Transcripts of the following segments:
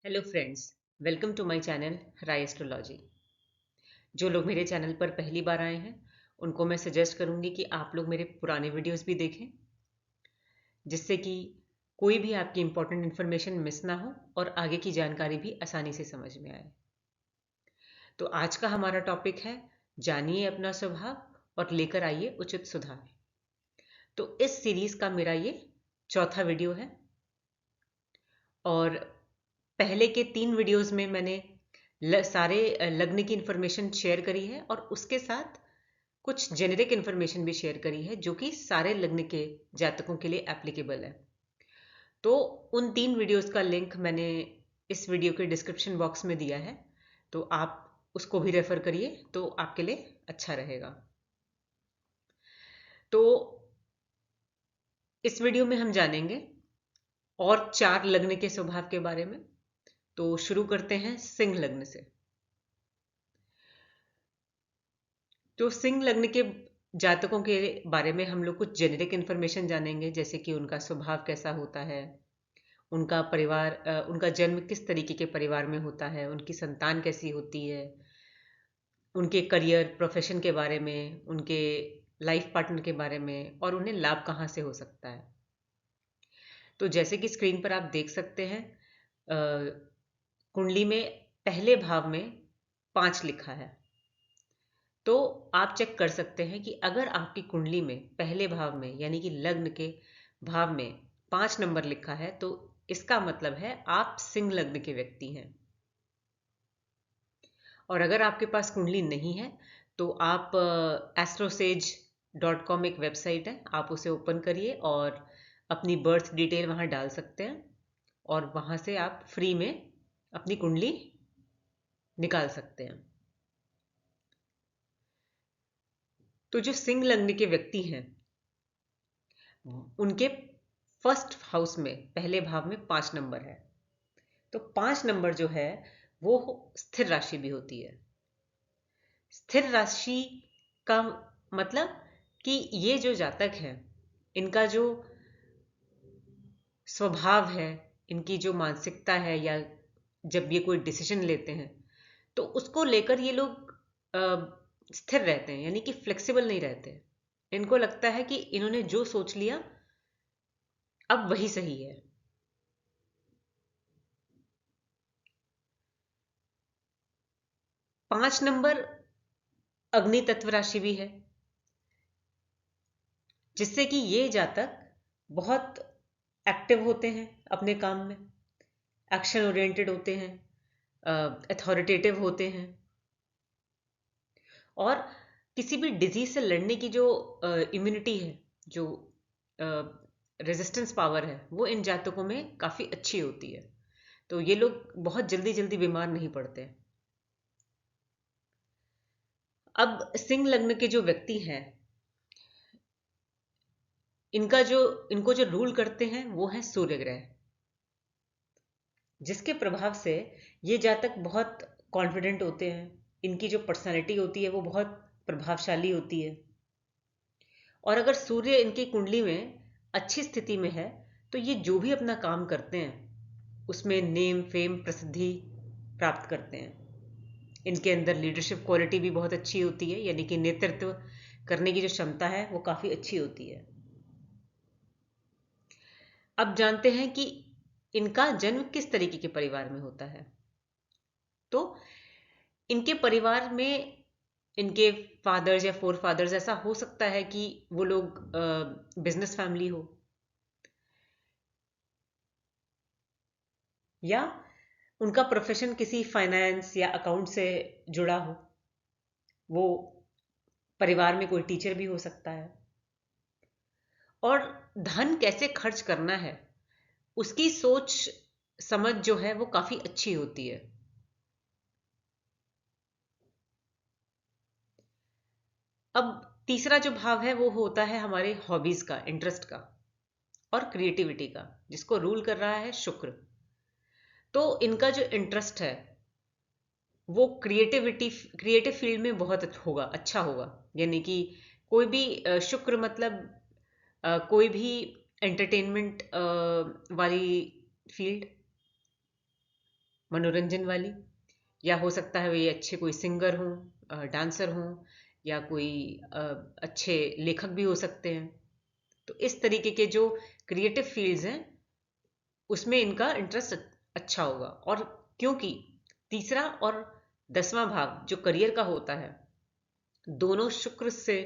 Hello friends, welcome to my channel Rai astrology. जो लोग मेरे चैनल पर पहली बार आए हैं उनको मैं सजेस्ट करूंगी कि आप लोग मेरे पुराने वीडियोस भी देखें, जिससे कि कोई भी आपकी इंपॉर्टेंट इन्फॉर्मेशन मिस ना हो और आगे की जानकारी भी आसानी से समझ में आए। तो आज का हमारा टॉपिक है जानिए अपना स्वभाव और लेकर आइए उचित सुधार। तो इस सीरीज का मेरा ये चौथा वीडियो है और पहले के 3 वीडियोस में मैंने सारे लग्न की इंफॉर्मेशन शेयर करी है और उसके साथ कुछ जेनेरिक इंफॉर्मेशन भी शेयर करी है जो कि सारे लग्न के जातकों के लिए एप्लीकेबल है। तो उन 3 वीडियोस का लिंक मैंने इस वीडियो के डिस्क्रिप्शन बॉक्स में दिया है, तो आप उसको भी रेफर करिए तो आपके लिए अच्छा रहेगा। तो इस वीडियो में हम जानेंगे और 4 लग्न के स्वभाव के बारे में। तो शुरू करते हैं सिंह लग्न से। तो सिंह लग्न के जातकों के बारे में हम लोग कुछ जेनेरिक इन्फॉर्मेशन जानेंगे, जैसे कि उनका स्वभाव कैसा होता है, उनका परिवार, उनका जन्म किस तरीके के परिवार में होता है, उनकी संतान कैसी होती है, उनके करियर प्रोफेशन के बारे में, उनके लाइफ पार्टनर के बारे में और उन्हें लाभ कहाँ से हो सकता है। तो जैसे कि स्क्रीन पर आप देख सकते हैं, कुंडली में पहले भाव में 5 लिखा है। तो आप चेक कर सकते हैं कि अगर आपकी कुंडली में पहले भाव में यानी कि लग्न के भाव में 5 नंबर लिखा है तो इसका मतलब है आप सिंह लग्न के व्यक्ति हैं। और अगर आपके पास कुंडली नहीं है तो आप astrosage.com एक वेबसाइट है, आप उसे ओपन करिए और अपनी बर्थ डिटेल वहां डाल सकते हैं और वहां से आप फ्री में अपनी कुंडली निकाल सकते हैं। तो जो सिंह लग्न के व्यक्ति हैं उनके फर्स्ट हाउस में पहले भाव में 5 नंबर है। तो 5 नंबर जो है वो स्थिर राशि भी होती है। स्थिर राशि का मतलब कि ये जो जातक हैं इनका जो स्वभाव है, इनकी जो मानसिकता है, या जब ये कोई डिसीजन लेते हैं तो उसको लेकर ये लोग स्थिर रहते हैं, यानी कि फ्लेक्सिबल नहीं रहते। इनको लगता है कि इन्होंने जो सोच लिया अब वही सही है। 5 नंबर अग्नि तत्व राशि भी है, जिससे कि ये जातक बहुत एक्टिव होते हैं अपने काम में, एक्शन ओरिएंटेड होते हैं, अथॉरिटेटिव होते हैं और किसी भी डिजीज से लड़ने की जो इम्यूनिटी है, जो रेजिस्टेंस पावर है, वो इन जातकों में काफ़ी अच्छी होती है। तो ये लोग बहुत जल्दी जल्दी बीमार नहीं पड़ते। अब सिंह लग्न के जो व्यक्ति हैं इनको जो रूल करते हैं वो है सूर्य ग्रह, जिसके प्रभाव से ये जातक बहुत कॉन्फिडेंट होते हैं। इनकी जो पर्सनालिटी होती है वो बहुत प्रभावशाली होती है। और अगर सूर्य इनकी कुंडली में अच्छी स्थिति में है तो ये जो भी अपना काम करते हैं उसमें नेम फेम प्रसिद्धि प्राप्त करते हैं। इनके अंदर लीडरशिप क्वालिटी भी बहुत अच्छी होती है, यानी कि नेतृत्व करने की जो क्षमता है वो काफ़ी अच्छी होती है। अब जानते हैं कि इनका जन्म किस तरीके के परिवार में होता है। तो इनके परिवार में इनके फादर्स या फोर फादर्स, ऐसा हो सकता है कि वो लोग बिजनेस फैमिली हो, या उनका प्रोफेशन किसी फाइनेंस या अकाउंट से जुड़ा हो। वो परिवार में कोई टीचर भी हो सकता है। और धन कैसे खर्च करना है उसकी सोच समझ जो है वो काफी अच्छी होती है। अब तीसरा जो भाव है वो होता है हमारे हॉबीज का, इंटरेस्ट का और क्रिएटिविटी का, जिसको रूल कर रहा है शुक्र। तो इनका जो इंटरेस्ट है वो क्रिएटिव फील्ड में बहुत होगा, अच्छा होगा। यानी कि कोई भी शुक्र मतलब कोई भी एंटरटेनमेंट वाली फील्ड, मनोरंजन वाली, या हो सकता है वे अच्छे कोई सिंगर हों, डांसर हों, या कोई अच्छे लेखक भी हो सकते हैं। तो इस तरीके के जो क्रिएटिव फील्ड्स हैं उसमें इनका इंटरेस्ट अच्छा होगा। और क्योंकि तीसरा और 10वां भाव जो करियर का होता है, दोनों शुक्र से,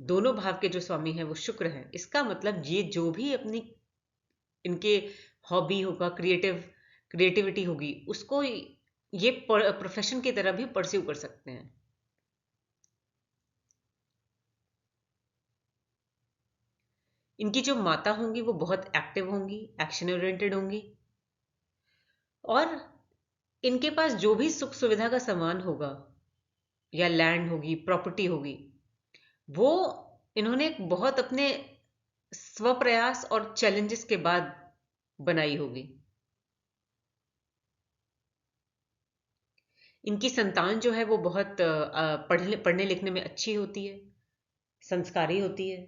दोनों भाव के जो स्वामी हैं वो शुक्र हैं, इसका मतलब ये जो भी अपनी इनके हॉबी होगा, क्रिएटिविटी होगी, उसको ये प्रोफेशन की तरह भी परस्यू कर सकते हैं। इनकी जो माता होंगी वो बहुत एक्टिव होंगी, एक्शन ओरिएंटेड होंगी, और इनके पास जो भी सुख सुविधा का सामान होगा या लैंड होगी, प्रॉपर्टी होगी, वो इन्होंने बहुत अपने स्वप्रयास और चैलेंजेस के बाद बनाई होगी। इनकी संतान जो है वो बहुत पढ़ने लिखने में अच्छी होती है, संस्कारी होती है।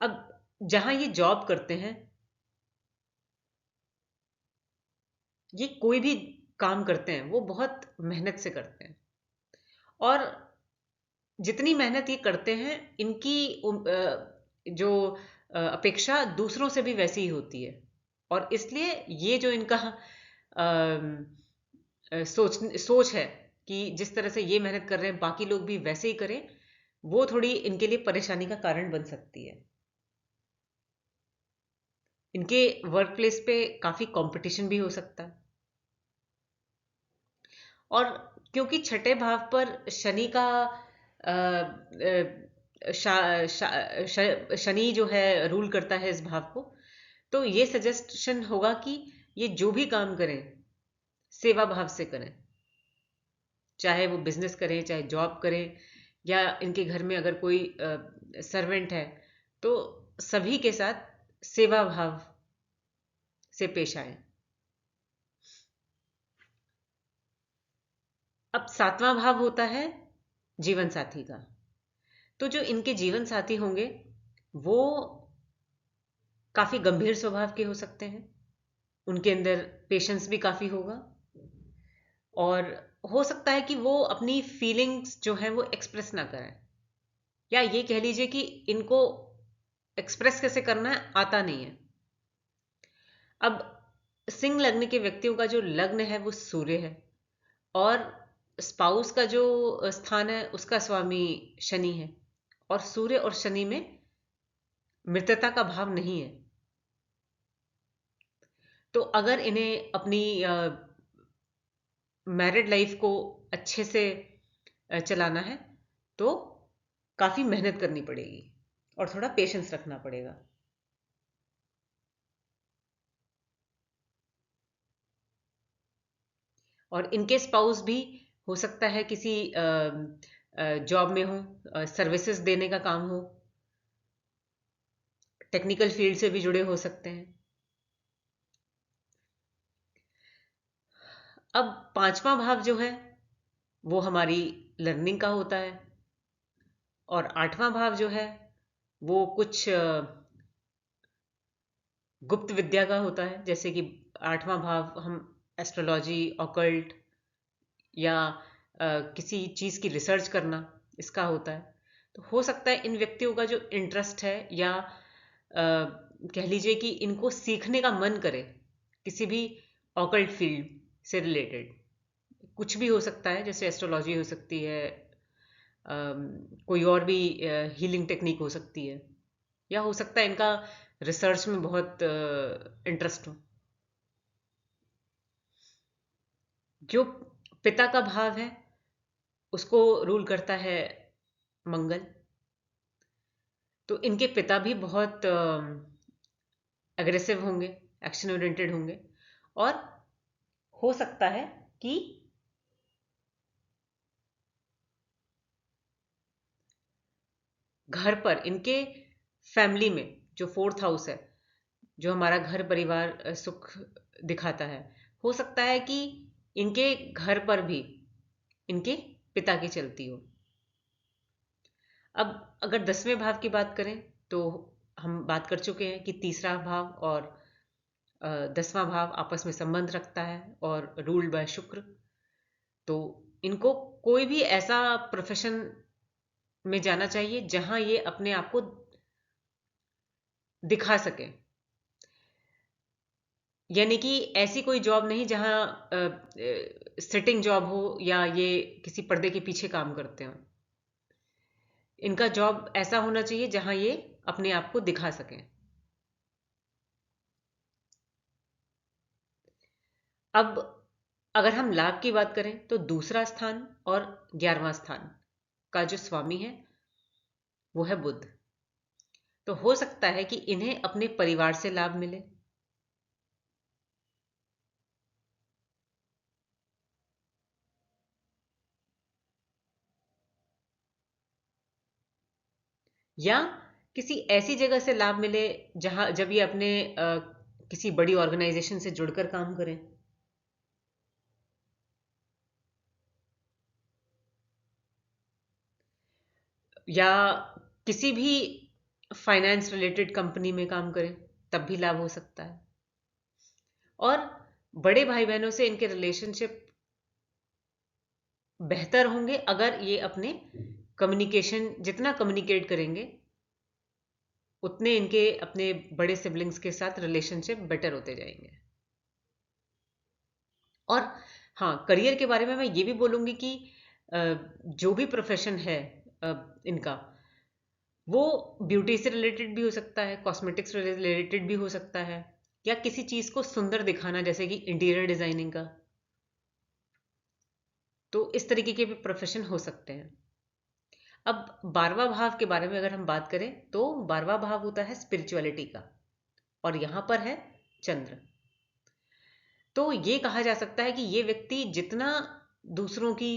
अब जहां ये जॉब करते हैं, ये कोई भी काम करते हैं वो बहुत मेहनत से करते हैं, और जितनी मेहनत ये करते हैं इनकी जो अपेक्षा दूसरों से भी वैसी ही होती है। और इसलिए ये जो इनका सोच है कि जिस तरह से ये मेहनत कर रहे हैं बाकी लोग भी वैसे ही करें, वो थोड़ी इनके लिए परेशानी का कारण बन सकती है। इनके वर्क प्लेस पे काफी कंपटीशन भी हो सकता है। और क्योंकि छठे भाव पर शनि का अ, अ, शनि जो है रूल करता है इस भाव को, तो ये सजेशन होगा कि ये जो भी काम करें सेवा भाव से करें, चाहे वो बिजनेस करें, चाहे जॉब करें, या इनके घर में अगर कोई सर्वेंट है तो सभी के साथ सेवा भाव से पेश आए। अब 7वां भाव होता है जीवन साथी का। तो जो इनके जीवन साथी होंगे वो काफी गंभीर स्वभाव के हो सकते हैं, उनके अंदर पेशेंस भी काफी होगा, और हो सकता है कि वो अपनी फीलिंग्स जो है वो एक्सप्रेस ना करें, या ये कह लीजिए कि इनको एक्सप्रेस कैसे करना है आता नहीं है। अब सिंह लग्न के व्यक्तियों का जो लग्न है वो सूर्य है, और स्पाउस का जो स्थान है उसका स्वामी शनि है, और सूर्य और शनि में मित्रता का भाव नहीं है। तो अगर इन्हें अपनी मैरिड लाइफ को अच्छे से चलाना है तो काफी मेहनत करनी पड़ेगी और थोड़ा पेशेंस रखना पड़ेगा। और इनके स्पाउस भी हो सकता है किसी जॉब में हो, सर्विसेज देने का काम हो, टेक्निकल फील्ड से भी जुड़े हो सकते हैं। अब 5वां भाव जो है वो हमारी लर्निंग का होता है, और 8वां भाव जो है वो कुछ गुप्त विद्या का होता है, जैसे कि 8वां भाव हम एस्ट्रोलॉजी, ऑकल्ट, या किसी चीज़ की रिसर्च करना, इसका होता है। तो हो सकता है इन व्यक्तियों का जो इंटरेस्ट है, या कह लीजिए कि इनको सीखने का मन करे किसी भी ऑकल्ट फील्ड से रिलेटेड, कुछ भी हो सकता है, जैसे एस्ट्रोलॉजी हो सकती है, कोई और भी हीलिंग टेक्निक हो सकती है, या हो सकता है इनका रिसर्च में बहुत इंटरेस्ट हो। जो पिता का भाव है उसको रूल करता है मंगल। तो इनके पिता भी बहुत अग्रेसिव होंगे, एक्शन ओरिएंटेड होंगे, और हो सकता है कि घर पर इनके फैमिली में जो 4th हाउस है, जो हमारा घर परिवार सुख दिखाता है, हो सकता है कि इनके घर पर भी इनके पिता की चलती हो। अब अगर 10वें भाव की बात करें तो हम बात कर चुके हैं कि तीसरा भाव और 10वां भाव आपस में संबंध रखता है और रूल्ड बाय शुक्र। तो इनको कोई भी ऐसा प्रोफेशन में जाना चाहिए जहां ये अपने आप को दिखा सके, यानी कि ऐसी कोई जॉब नहीं जहां सिटिंग जॉब हो या ये किसी पर्दे के पीछे काम करते हो। इनका जॉब ऐसा होना चाहिए जहां ये अपने आप को दिखा सकें। अब अगर हम लाभ की बात करें तो दूसरा स्थान और 11वां स्थान का जो स्वामी है वो है बुध। तो हो सकता है कि इन्हें अपने परिवार से लाभ मिले, या किसी ऐसी जगह से लाभ मिले जहां जब ये अपने किसी बड़ी ऑर्गेनाइजेशन से जुड़कर काम करें, या किसी भी फाइनेंस रिलेटेड कंपनी में काम करें तब भी लाभ हो सकता है। और बड़े भाई बहनों से इनके रिलेशनशिप बेहतर होंगे अगर ये अपने कम्युनिकेशन जितना कम्युनिकेट करेंगे उतने इनके अपने बड़े सिबलिंग्स के साथ रिलेशनशिप बेटर होते जाएंगे। और हाँ, करियर के बारे में मैं ये भी बोलूँगी कि जो भी प्रोफेशन है इनका, वो ब्यूटी से रिलेटेड भी हो सकता है, कॉस्मेटिक्स से रिलेटेड भी हो सकता है, या किसी चीज़ को सुंदर दिखाना जैसे कि इंटीरियर डिज़ाइनिंग का। तो इस तरीके के भी प्रोफेशन हो सकते हैं। अब 12वां भाव के बारे में अगर हम बात करें तो 12वां भाव होता है स्पिरिचुअलिटी का, और यहां पर है चंद्र। तो ये कहा जा सकता है कि ये व्यक्ति जितना दूसरों की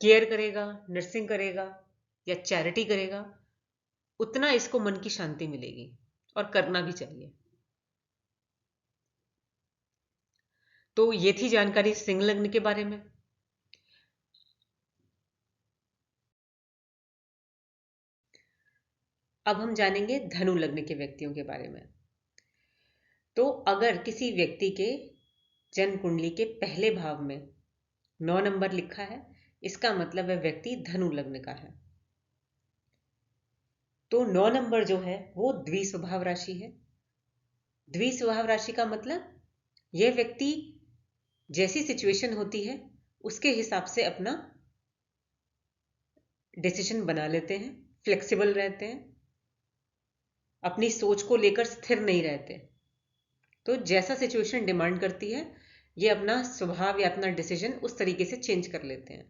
केयर करेगा, नर्सिंग करेगा या चैरिटी करेगा, उतना इसको मन की शांति मिलेगी, और करना भी चाहिए। तो ये थी जानकारी सिंह लग्न के बारे में। अब हम जानेंगे धनु लग्न के व्यक्तियों के बारे में। तो अगर किसी व्यक्ति के जन्म कुंडली के पहले भाव में 9 नंबर लिखा है, इसका मतलब वह व्यक्ति धनु लग्न का है। तो 9 नंबर जो है वो द्विस्वभाव राशि है। द्विस्वभाव राशि का मतलब यह व्यक्ति जैसी सिचुएशन होती है उसके हिसाब से अपना डिसीजन बना लेते हैं, फ्लेक्सिबल रहते हैं, अपनी सोच को लेकर स्थिर नहीं रहते। तो जैसा सिचुएशन डिमांड करती है ये अपना स्वभाव या अपना डिसीजन उस तरीके से चेंज कर लेते हैं।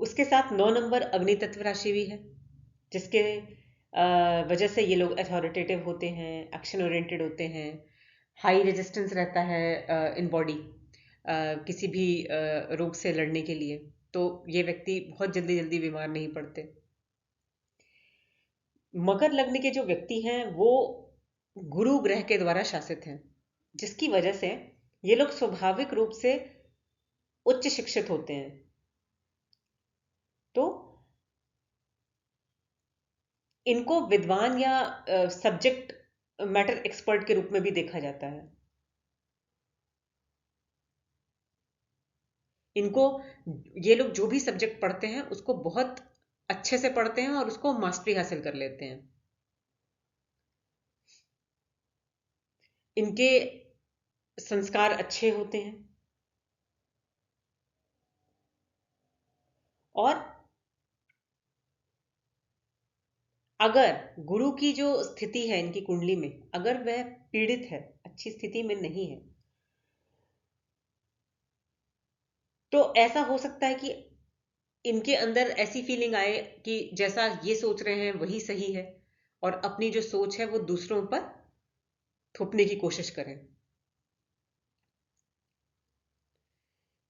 उसके साथ 9 नंबर अग्नि तत्व राशि भी है, जिसके वजह से ये लोग अथॉरिटेटिव होते हैं, एक्शन ओरिएंटेड होते हैं, हाई रेजिस्टेंस रहता है इन बॉडी किसी भी रोग से लड़ने के लिए। तो ये व्यक्ति बहुत जल्दी जल्दी बीमार नहीं पड़ते। मकर लग्न के जो व्यक्ति हैं वो गुरु ग्रह के द्वारा शासित हैं, जिसकी वजह से ये लोग स्वाभाविक रूप से उच्च शिक्षित होते हैं। तो इनको विद्वान या सब्जेक्ट मैटर एक्सपर्ट के रूप में भी देखा जाता है। इनको ये लोग जो भी सब्जेक्ट पढ़ते हैं उसको बहुत अच्छे से पढ़ते हैं और उसको मास्टरी हासिल कर लेते हैं। इनके संस्कार अच्छे होते हैं, और अगर गुरु की जो स्थिति है इनकी कुंडली में, अगर वह पीड़ित है, अच्छी स्थिति में नहीं है, तो ऐसा हो सकता है कि इनके अंदर ऐसी फीलिंग आए कि जैसा ये सोच रहे हैं वही सही है, और अपनी जो सोच है वो दूसरों पर थोपने की कोशिश करें।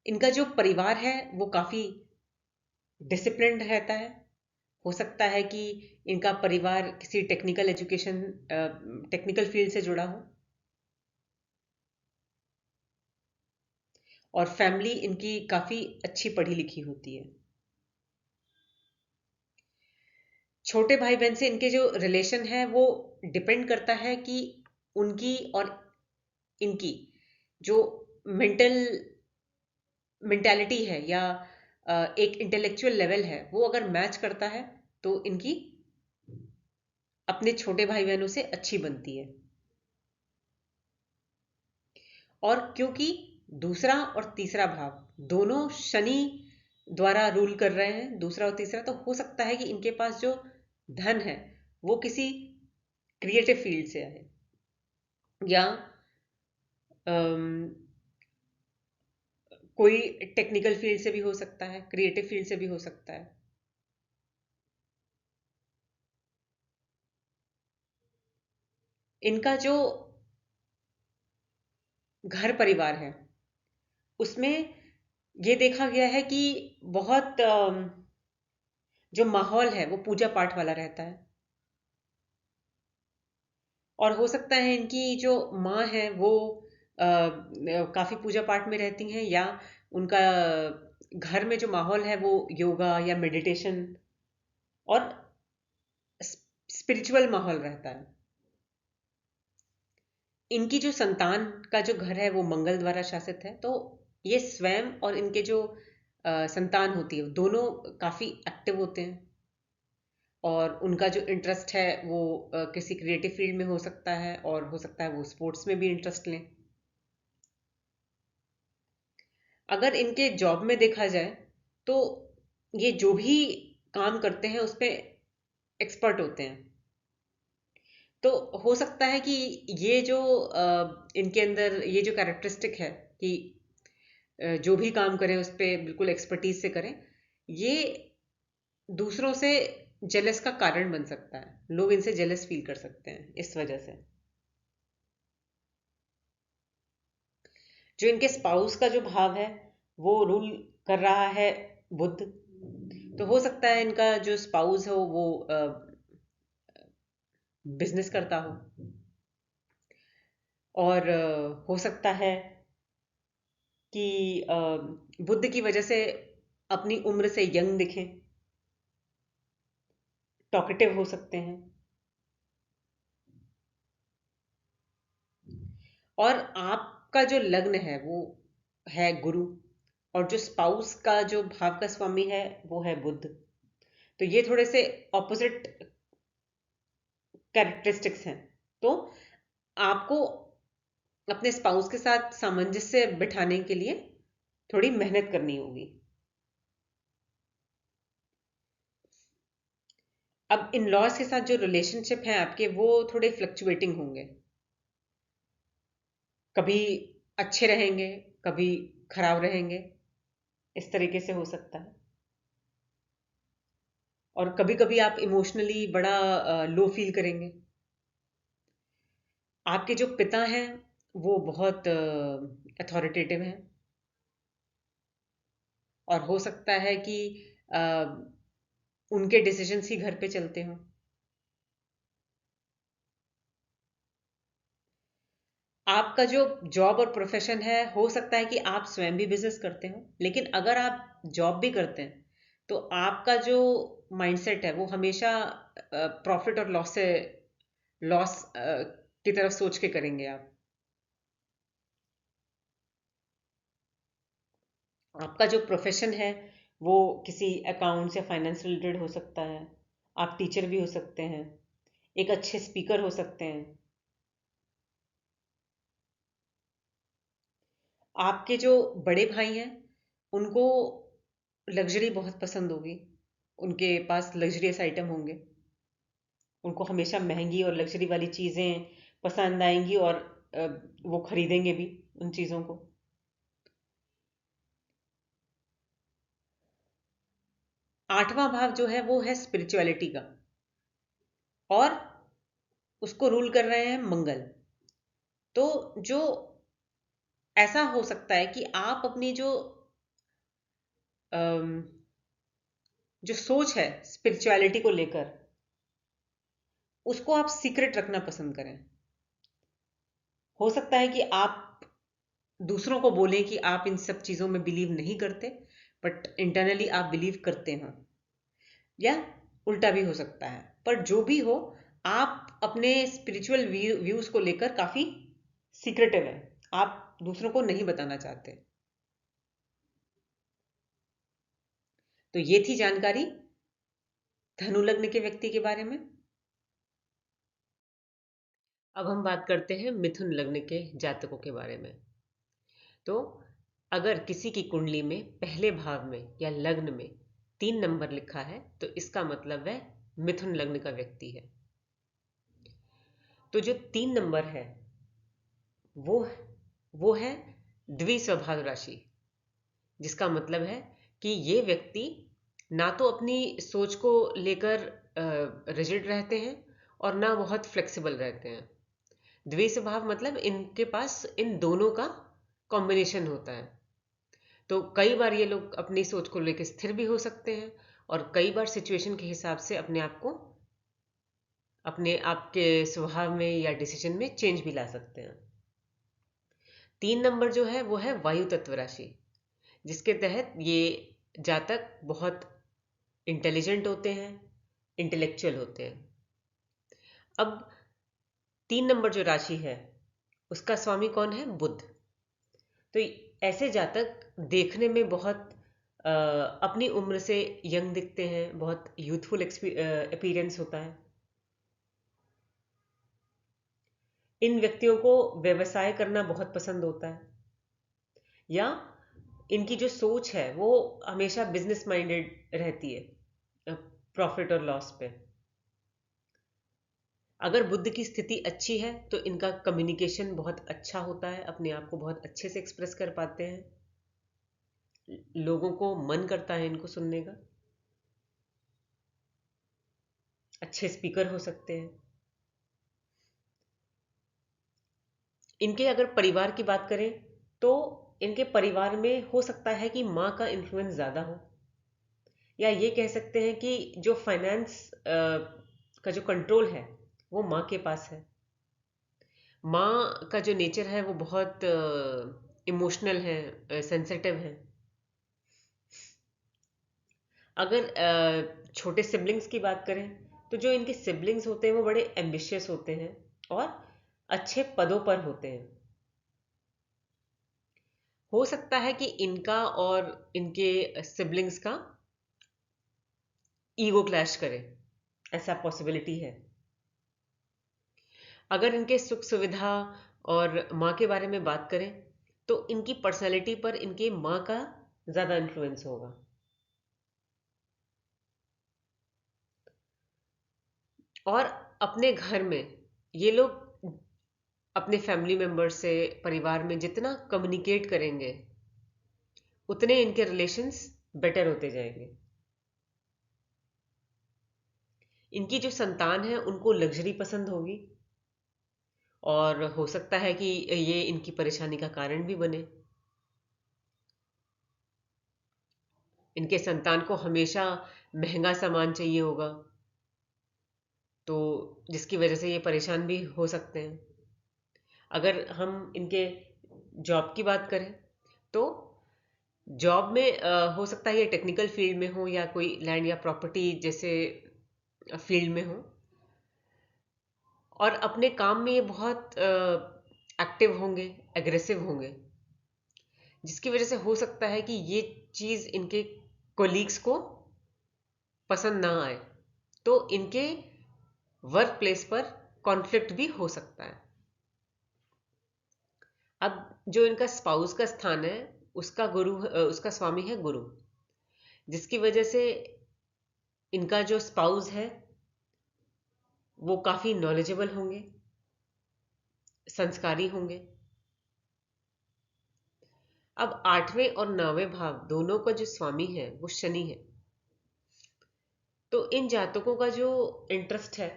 इनका जो परिवार है वो काफी डिसिप्लिन्ड रहता है। हो सकता है कि इनका परिवार किसी टेक्निकल फील्ड से जुड़ा हो, और फैमिली इनकी काफी अच्छी पढ़ी लिखी होती है। छोटे भाई बहन से इनके जो रिलेशन है वो डिपेंड करता है कि उनकी और इनकी जो मेंटल मेंटालिटी है या एक इंटेलेक्चुअल लेवल है वो अगर मैच करता है तो इनकी अपने छोटे भाई बहनों से अच्छी बनती है। और क्योंकि दूसरा और तीसरा भाव दोनों शनि द्वारा रूल कर रहे हैं, दूसरा और तीसरा, तो हो सकता है कि इनके पास जो धन है वो किसी क्रिएटिव फील्ड से आए या अम, कोई टेक्निकल फील्ड से भी हो सकता है, क्रिएटिव फील्ड से भी हो सकता है। इनका जो घर परिवार है उसमें ये देखा गया है कि बहुत जो माहौल है वो पूजा पाठ वाला रहता है। और हो सकता है इनकी जो माँ है वो काफी पूजा पाठ में रहती हैं, या उनका घर में जो माहौल है वो योगा या मेडिटेशन और स्पिरिचुअल माहौल रहता है। इनकी जो संतान का जो घर है वो मंगल द्वारा शासित है, तो ये स्वयं और इनके जो संतान होती है दोनों काफी एक्टिव होते हैं। और उनका जो इंटरेस्ट है वो किसी क्रिएटिव फील्ड में हो सकता है, और हो सकता है वो स्पोर्ट्स में भी इंटरेस्ट लें। अगर इनके जॉब में देखा जाए तो ये जो भी काम करते हैं उस पे एक्सपर्ट होते हैं। तो हो सकता है कि ये जो इनके अंदर ये जो कैरेक्टरिस्टिक है कि जो भी काम करें उस पे बिल्कुल एक्सपर्टीज से करें, ये दूसरों से जेलस का कारण बन सकता है। लोग इनसे जेलस फील कर सकते हैं इस वजह से। जो इनके स्पाउस का जो भाव है वो रूल कर रहा है बुध, तो हो सकता है इनका जो स्पाउस हो वो बिजनेस करता हो, और हो सकता है कि बुध की वजह से अपनी उम्र से यंग दिखें, टॉकेटिव हो सकते हैं। और आपका जो लग्न है वो है गुरु, और जो स्पाउस का जो भाव का स्वामी है वो है बुध। तो ये थोड़े से ऑपोजिट कैरेक्टरिस्टिक्स हैं। तो आपको अपने स्पाउस के साथ सामंजस्य बिठाने के लिए थोड़ी मेहनत करनी होगी। अब इन लॉज के साथ जो रिलेशनशिप है आपके वो थोड़े फ्लक्चुएटिंग होंगे, कभी अच्छे रहेंगे, कभी खराब रहेंगे, इस तरीके से हो सकता है। और कभी कभी आप इमोशनली बड़ा लो फील करेंगे। आपके जो पिता हैं वो बहुत अथॉरिटेटिव हैं, और हो सकता है कि अ, उनके डिसीजंस ही घर पे चलते हों। आपका जो जॉब और प्रोफेशन है हो सकता है कि आप स्वयं भी बिजनेस करते हो, लेकिन अगर आप जॉब भी करते हैं तो आपका जो माइंडसेट है वो हमेशा प्रॉफिट और लॉस से लॉस की तरफ सोच के करेंगे आप। आपका जो प्रोफेशन है वो किसी अकाउंट्स या फाइनेंस रिलेटेड हो सकता है। आप टीचर भी हो सकते हैं, एक अच्छे स्पीकर हो सकते हैं। आपके जो बड़े भाई हैं उनको लग्जरी बहुत पसंद होगी, उनके पास लग्जरियस आइटम होंगे, उनको हमेशा महंगी और लग्जरी वाली चीज़ें पसंद आएंगी, और अ, वो खरीदेंगे भी उन चीज़ों को। आठवां भाव जो है वो है स्पिरिचुअलिटी का, और उसको रूल कर रहे हैं मंगल। तो जो ऐसा हो सकता है कि आप अपनी अम, जो सोच है स्पिरिचुअलिटी को लेकर उसको आप सीक्रेट रखना पसंद करें। हो सकता है कि आप दूसरों को बोलें कि आप इन सब चीज़ों में बिलीव नहीं करते, बट इंटरनली आप बिलीव करते हो। या उल्टा भी हो सकता है, पर जो भी हो, आप अपने स्पिरिचुअल व्यूज को लेकर काफी सीक्रेटिव है, आप दूसरों को नहीं बताना चाहते। तो ये थी जानकारी धनु लग्न के व्यक्ति के बारे में। अब हम बात करते हैं मिथुन लग्न के जातकों के बारे में। तो अगर किसी की कुंडली में पहले भाव में या लग्न में 3 नंबर लिखा है तो इसका मतलब है मिथुन लग्न का व्यक्ति है। तो जो 3 नंबर है वो वो है द्विस्वभाव राशि, जिसका मतलब है कि ये व्यक्ति ना तो अपनी सोच को लेकर रिजिड रहते हैं और ना बहुत फ्लेक्सिबल रहते हैं। द्विस्वभाव मतलब इनके पास इन दोनों का कॉम्बिनेशन होता है। तो कई बार ये लोग अपनी सोच को लेकर स्थिर भी हो सकते हैं और कई बार सिचुएशन के हिसाब से अपने आप के स्वभाव में या डिसीजन में चेंज भी ला सकते हैं। 3 नंबर जो है वो है वायु तत्व राशि, जिसके तहत ये जातक बहुत इंटेलिजेंट होते हैं, इंटेलेक्चुअल होते हैं। अब 3 नंबर जो राशि है उसका स्वामी कौन है? बुध। तो ऐसे जातक देखने में बहुत अपनी उम्र से यंग दिखते हैं, बहुत यूथफुल अपीयरेंस होता है। इन व्यक्तियों को व्यवसाय करना बहुत पसंद होता है, या इनकी जो सोच है वो हमेशा बिजनेस माइंडेड रहती है, प्रॉफिट और लॉस पे। अगर बुद्ध की स्थिति अच्छी है तो इनका कम्युनिकेशन बहुत अच्छा होता है, अपने आप को बहुत अच्छे से एक्सप्रेस कर पाते हैं, लोगों को मन करता है इनको सुनने का, अच्छे स्पीकर हो सकते हैं। इनके अगर परिवार की बात करें तो इनके परिवार में हो सकता है कि माँ का इन्फ्लुएंस ज़्यादा हो, या ये कह सकते हैं कि जो फाइनेंस का जो कंट्रोल है वो माँ के पास है। माँ का जो नेचर है वो बहुत इमोशनल है, सेंसिटिव है। अगर छोटे सिबलिंग्स की बात करें तो जो इनके सिबलिंग्स होते हैं वो बड़े एम्बिशियस होते हैं और अच्छे पदों पर होते हैं। हो सकता है कि इनका और इनके सिबलिंग्स का ईगो क्लैश करे, ऐसा पॉसिबिलिटी है। अगर इनके सुख सुविधा और माँ के बारे में बात करें तो इनकी पर्सनैलिटी पर इनके माँ का ज़्यादा इन्फ्लुएंस होगा। और अपने घर में ये लोग अपने फैमिली मेंबर से, परिवार में जितना कम्युनिकेट करेंगे उतने इनके रिलेशंस बेटर होते जाएंगे। इनकी जो संतान है उनको लग्जरी पसंद होगी और हो सकता है कि ये इनकी परेशानी का कारण भी बने। इनके संतान को हमेशा महंगा सामान चाहिए होगा, तो जिसकी वजह से ये परेशान भी हो सकते हैं। अगर हम इनके जॉब की बात करें तो जॉब में हो सकता है ये टेक्निकल फील्ड में हो या कोई लैंड या प्रॉपर्टी जैसे फील्ड में हो, और अपने काम में ये बहुत एक्टिव होंगे, एग्रेसिव होंगे, जिसकी वजह से हो सकता है कि ये चीज़ इनके कोलीग्स को पसंद ना आए, तो इनके वर्क प्लेस पर कॉन्फ्लिक्ट भी हो सकता है। अब जो इनका स्पाउस का स्थान है उसका स्वामी है गुरु, जिसकी वजह से इनका जो स्पाउस है वो काफी नॉलेजेबल होंगे, संस्कारी होंगे। अब 8वें और 9वें भाव दोनों का जो स्वामी है वो शनि है। तो इन जातकों का जो इंटरेस्ट है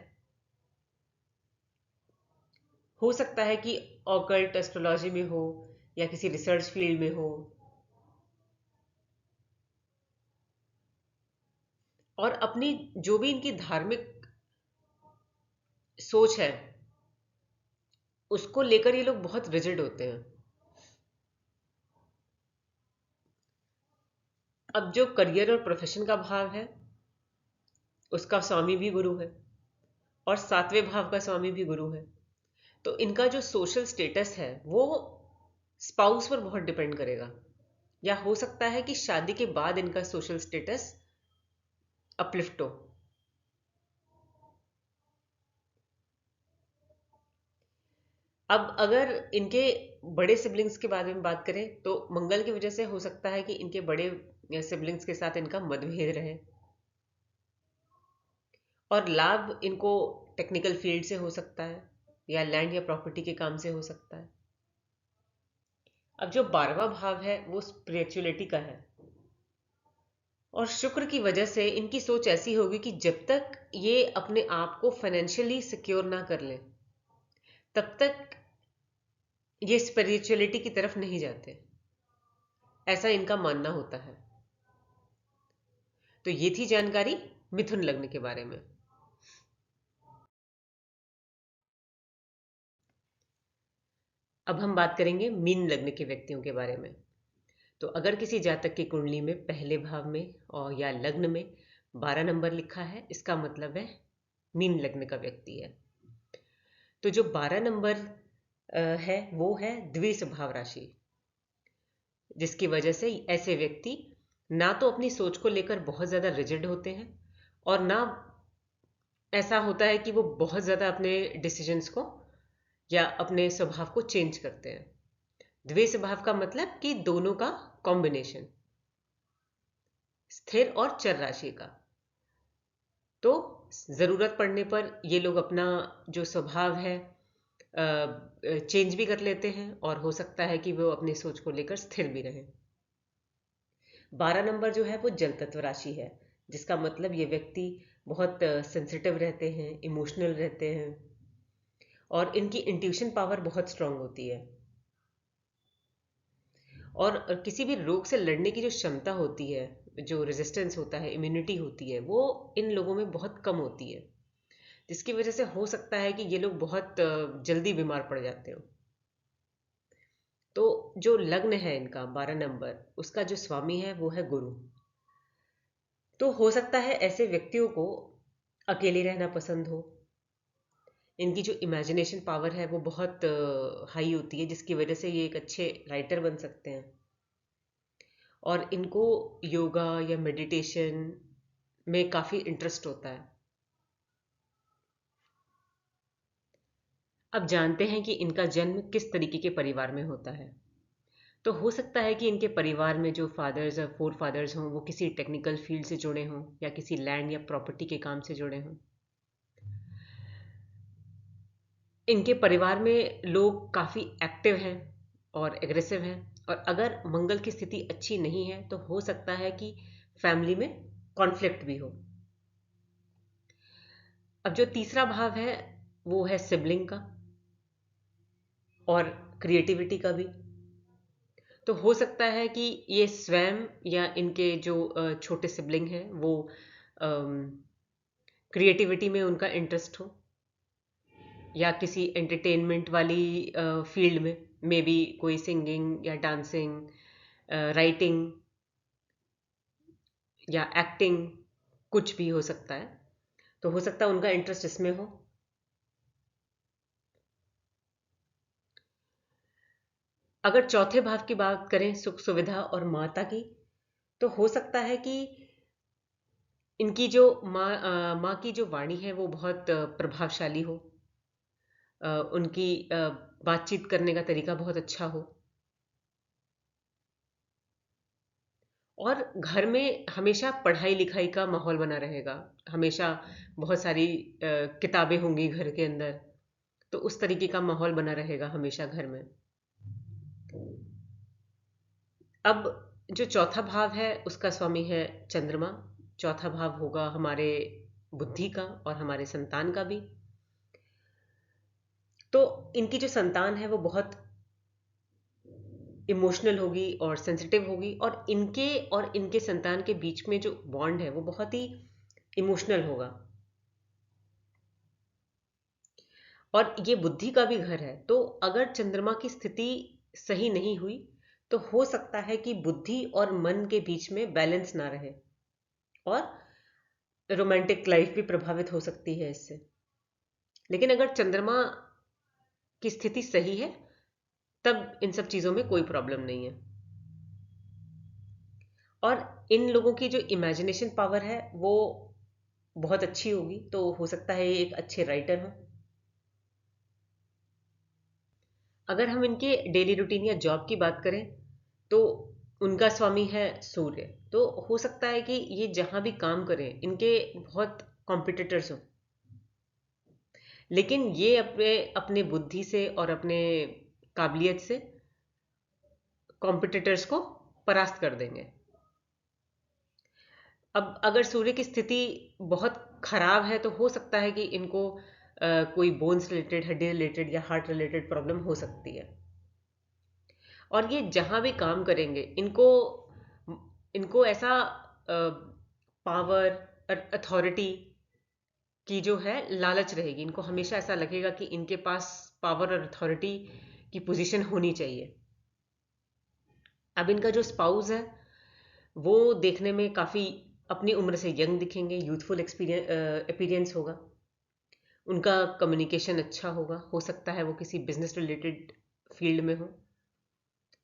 हो सकता है कि ऑकल्ट एस्ट्रोलॉजी में हो या किसी रिसर्च फील्ड में हो, और अपनी जो भी इनकी धार्मिक सोच है उसको लेकर ये लोग बहुत रिजिड होते हैं। अब जो करियर और प्रोफेशन का भाव है उसका स्वामी भी गुरु है और 7वें भाव का स्वामी भी गुरु है। तो इनका जो सोशल स्टेटस है वो स्पाउस पर बहुत डिपेंड करेगा, या हो सकता है कि शादी के बाद इनका सोशल स्टेटस अपलिफ्ट हो। अब अगर इनके बड़े सिबलिंग्स के बारे में बात करें तो मंगल की वजह से हो सकता है कि इनके बड़े सिबलिंग्स के साथ इनका मतभेद रहे, और लाभ इनको टेक्निकल फील्ड से हो सकता है या लैंड या प्रॉपर्टी के काम से हो सकता है। अब जो 12वां भाव है वो स्पिरिचुअलिटी का है, और शुक्र की वजह से इनकी सोच ऐसी होगी कि जब तक ये अपने आप को फाइनेंशियली सिक्योर ना कर ले तब तक ये स्पिरिचुअलिटी की तरफ नहीं जाते, ऐसा इनका मानना होता है। तो ये थी जानकारी मिथुन लग्न के बारे में। अब हम बात करेंगे मीन लग्न के व्यक्तियों के बारे में। तो अगर किसी जातक की कुंडली में पहले भाव में और या लग्न में 12 नंबर लिखा है, इसका मतलब है मीन लग्न का व्यक्ति है। तो जो 12 नंबर है वो है द्विस्वभाव राशि, जिसकी वजह से ऐसे व्यक्ति ना तो अपनी सोच को लेकर बहुत ज़्यादा रिजिड होते हैं, और ना ऐसा होता है कि वो बहुत ज़्यादा अपने डिसीजंस को या अपने स्वभाव को चेंज करते हैं। द्विस्वभाव का मतलब कि दोनों का कॉम्बिनेशन, स्थिर और चर राशि का। तो ज़रूरत पड़ने पर ये लोग अपना जो स्वभाव है चेंज भी कर लेते हैं, और हो सकता है कि वो अपनी सोच को लेकर स्थिर भी रहें। 12 नंबर जो है वो जल तत्व राशि है, जिसका मतलब ये व्यक्ति बहुत सेंसिटिव रहते हैं, इमोशनल रहते हैं, और इनकी इंट्यूशन पावर बहुत स्ट्रांग होती है, और किसी भी रोग से लड़ने की जो क्षमता होती है, जो रेजिस्टेंस होता है, इम्यूनिटी होती है, वो इन लोगों में बहुत कम होती है, जिसकी वजह से हो सकता है कि ये लोग बहुत जल्दी बीमार पड़ जाते हो। तो जो लग्न है इनका 12 नंबर, उसका जो स्वामी है वो है गुरु। तो हो सकता है ऐसे व्यक्तियों को अकेले रहना पसंद हो। इनकी जो इमेजिनेशन पावर है वो बहुत हाई होती है, जिसकी वजह से ये एक अच्छे राइटर बन सकते हैं, और इनको योगा या मेडिटेशन में काफ़ी इंटरेस्ट होता है। अब जानते हैं कि इनका जन्म किस तरीके के परिवार में होता है। तो हो सकता है कि इनके परिवार में जो फादर्स और फोर फादर्स हों वो किसी टेक्निकल फील्ड से जुड़े हों, या किसी लैंड या प्रॉपर्टी के काम से जुड़े हों। इनके परिवार में लोग काफ़ी एक्टिव हैं और एग्रेसिव हैं, और अगर मंगल की स्थिति अच्छी नहीं है तो हो सकता है कि फैमिली में कॉन्फ्लिक्ट भी हो। अब जो तीसरा भाव है वो है सिबलिंग का और क्रिएटिविटी का भी। तो हो सकता है कि ये स्वयं या इनके जो छोटे सिबलिंग हैं वो क्रिएटिविटी में उनका इंटरेस्ट हो, या किसी एंटरटेनमेंट वाली फील्ड में, मे बी कोई सिंगिंग या डांसिंग, राइटिंग या एक्टिंग, कुछ भी हो सकता है। तो हो सकता है उनका इंटरेस्ट इसमें हो। अगर चौथे भाव की बात करें, सुख सुविधा और माता की, तो हो सकता है कि इनकी जो माँ की जो वाणी है वो बहुत प्रभावशाली हो, उनकी बातचीत करने का तरीका बहुत अच्छा हो, और घर में हमेशा पढ़ाई लिखाई का माहौल बना रहेगा। हमेशा बहुत सारी किताबें होंगी घर के अंदर, तो उस तरीके का माहौल बना रहेगा हमेशा घर में। अब जो चौथा भाव है उसका स्वामी है चंद्रमा। चौथा भाव होगा हमारे बुद्धि का और हमारे संतान का भी। तो इनकी जो संतान है वो बहुत इमोशनल होगी और सेंसिटिव होगी, और इनके संतान के बीच में जो बॉन्ड है वो बहुत ही इमोशनल होगा। और ये बुद्धि का भी घर है, तो अगर चंद्रमा की स्थिति सही नहीं हुई तो हो सकता है कि बुद्धि और मन के बीच में बैलेंस ना रहे, और रोमांटिक लाइफ भी प्रभावित हो सकती है इससे। लेकिन अगर चंद्रमा की स्थिति सही है तब इन सब चीज़ों में कोई प्रॉब्लम नहीं है। और इन लोगों की जो इमेजिनेशन पावर है वो बहुत अच्छी होगी, तो हो सकता है ये एक अच्छे राइटर हों। अगर हम इनके डेली रूटीन या जॉब की बात करें तो उनका स्वामी है सूर्य, तो हो सकता है कि ये जहां भी काम करें इनके बहुत कॉम्पिटिटर्स हों, लेकिन ये अपने अपने बुद्धि से और अपने काबिलियत से कॉम्पिटिटर्स को परास्त कर देंगे। अब अगर सूर्य की स्थिति बहुत खराब है तो हो सकता है कि इनको कोई बोन्स रिलेटेड, हड्डी रिलेटेड या हार्ट रिलेटेड प्रॉब्लम हो सकती है। और ये जहां भी काम करेंगे इनको इनको ऐसा पावर और अथॉरिटी की जो है लालच रहेगी। इनको हमेशा ऐसा लगेगा कि इनके पास पावर और अथॉरिटी की पोजीशन होनी चाहिए। अब इनका जो स्पाउस है वो देखने में काफ़ी अपनी उम्र से यंग दिखेंगे, यूथफुल अपीयरेंस होगा, उनका कम्युनिकेशन अच्छा होगा, हो सकता है वो किसी बिजनेस रिलेटेड फील्ड में हो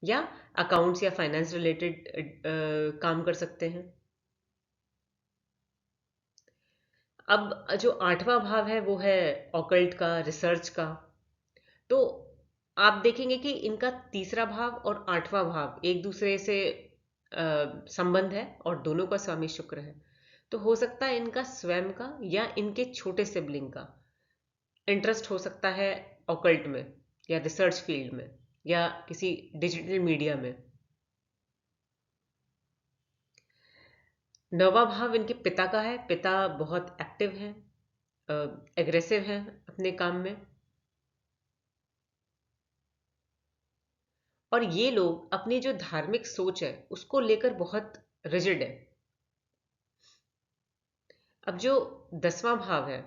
या अकाउंट्स या फाइनेंस रिलेटेड काम कर सकते हैं। अब जो 8वां भाव है वो है ऑकल्ट का, रिसर्च का। तो आप देखेंगे कि इनका 3रा भाव और 8वां भाव एक दूसरे से संबंध है और दोनों का स्वामी शुक्र है। तो हो सकता है इनका स्वयं का या इनके छोटे सिबलिंग का इंटरेस्ट हो सकता है ऑकल्ट में या रिसर्च फील्ड में या किसी डिजिटल मीडिया में। 9वां भाव इनके पिता का है। पिता बहुत एक्टिव हैं, एग्रेसिव हैं अपने काम में, और ये लोग अपनी जो धार्मिक सोच है उसको लेकर बहुत रिजिड है। अब जो 10वां भाव है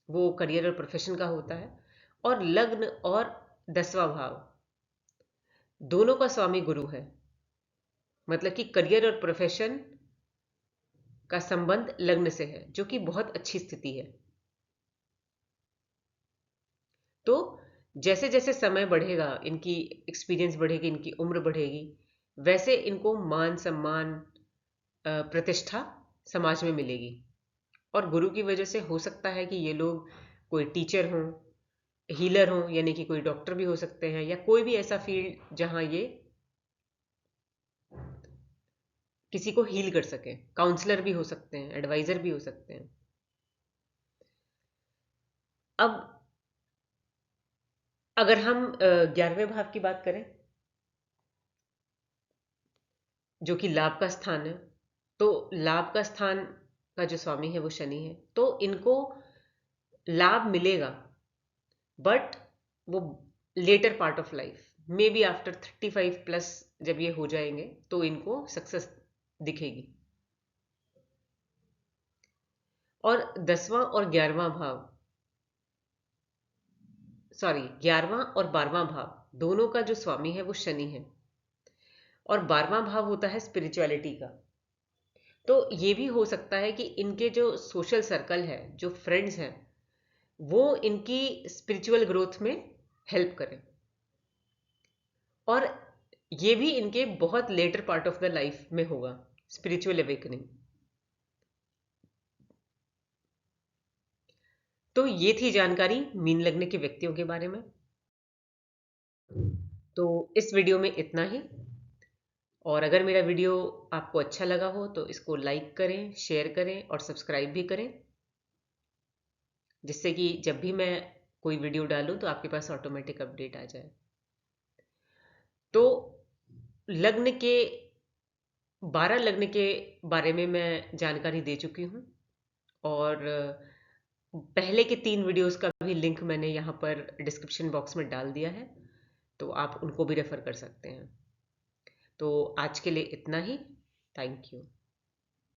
वो करियर और प्रोफेशन का होता है, और लग्न और 10वां भाव दोनों का स्वामी गुरु है। मतलब कि करियर और प्रोफेशन का संबंध लग्न से है, जो कि बहुत अच्छी स्थिति है। तो जैसे जैसे समय बढ़ेगा, इनकी एक्सपीरियंस बढ़ेगी, इनकी उम्र बढ़ेगी, वैसे इनको मान सम्मान, प्रतिष्ठा समाज में मिलेगी। और गुरु की वजह से हो सकता है कि ये लोग कोई टीचर हों, हीलर हों, यानी कि कोई डॉक्टर भी हो सकते हैं, या कोई भी ऐसा फील्ड जहां ये किसी को हील कर सके। काउंसलर भी हो सकते हैं, एडवाइजर भी हो सकते हैं। अब अगर हम 11वें भाव की बात करें जो कि लाभ का स्थान है, तो लाभ का स्थान का जो स्वामी है वो शनि है। तो इनको लाभ मिलेगा, बट वो later part of life, may be after 35 plus जब ये हो जाएंगे तो इनको सक्सेस दिखेगी। और 10वां और 11वां भाव, सॉरी 11वां और 12वां भाव दोनों का जो स्वामी है वो शनि है, और 12वां भाव होता है स्पिरिचुअलिटी का। तो ये भी हो सकता है कि इनके जो सोशल सर्कल है, जो फ्रेंड्स हैं, वो इनकी स्पिरिचुअल ग्रोथ में हेल्प करें, और ये भी इनके बहुत later part of the life में होगा, स्पिरिचुअल अवेकनिंग। तो ये थी जानकारी मीन लग्न के व्यक्तियों के बारे में। तो इस वीडियो में इतना ही, और अगर मेरा वीडियो आपको अच्छा लगा हो तो इसको लाइक करें, शेयर करें और सब्सक्राइब भी करें, जिससे कि जब भी मैं कोई वीडियो डालूं तो आपके पास ऑटोमेटिक अपडेट आ जाए। तो लग्न के 12 लग्न के बारे में मैं जानकारी दे चुकी हूँ, और पहले के 3 वीडियोस का भी लिंक मैंने यहाँ पर डिस्क्रिप्शन बॉक्स में डाल दिया है, तो आप उनको भी रेफर कर सकते हैं। तो आज के लिए इतना ही। Thank you.